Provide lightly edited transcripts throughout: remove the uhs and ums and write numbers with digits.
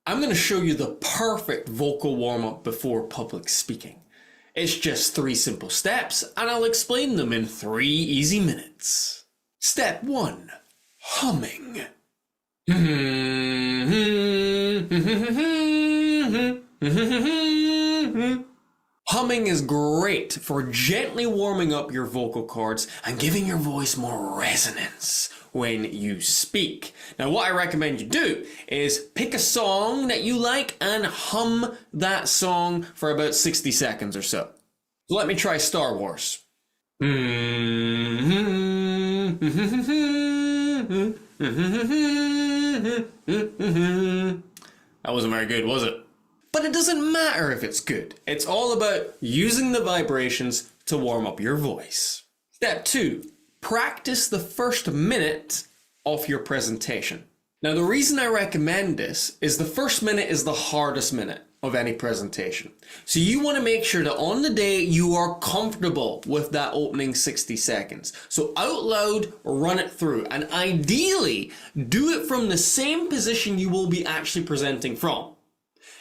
I'm going to show you the perfect vocal warm-up before public speaking. It's just 3 simple steps, and I'll explain them in 3 easy minutes. Step 1. Humming. Humming is great for gently warming up your vocal cords and giving your voice more resonance when you speak. Now, what I recommend you do is pick a song that you like and hum that song for about 60 seconds or so. So let me try Star Wars. That wasn't very good, was it? But it doesn't matter if it's good. It's all about using the vibrations to warm up your voice. Step 2. Practice the first minute of your presentation. Now, the reason I recommend this is the first minute is the hardest minute of any presentation. So you want to make sure that on the day you are comfortable with that opening 60 seconds. So out loud, run it through, and ideally do it from the same position you will be actually presenting from.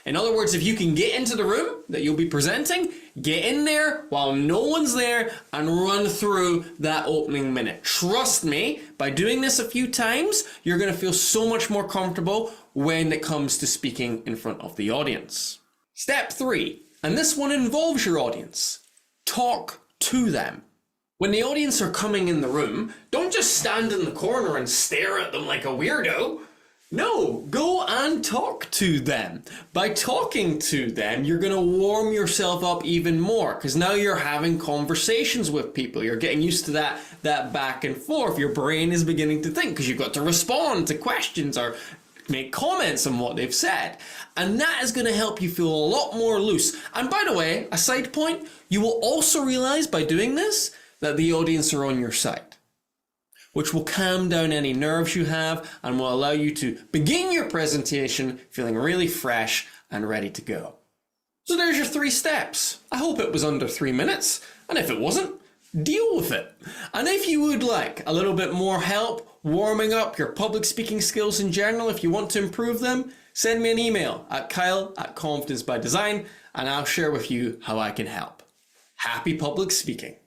In other words, if you can get into the room that you'll be presenting, get in there while no one's there and run through that opening minute. Trust me, by doing this a few times, you're going to feel so much more comfortable when it comes to speaking in front of the audience. Step 3, and this one involves your audience. Talk to them. When the audience are coming in the room, don't just stand in the corner and stare at them like a weirdo. No, go and talk to them. By talking to them, you're going to warm yourself up even more because now you're having conversations with people. You're getting used to that back and forth. Your brain is beginning to think because you've got to respond to questions or make comments on what they've said. And that is going to help you feel a lot more loose. And by the way, a side point, you will also realize by doing this that the audience are on your side, which will calm down any nerves you have and will allow you to begin your presentation feeling really fresh and ready to go. So there's your 3 steps. I hope it was under 3 minutes, and if it wasn't, deal with it. And if you would like a little bit more help warming up your public speaking skills in general, if you want to improve them, send me an email at kyle@confidencebydesign, and I'll share with you how I can help. Happy public speaking.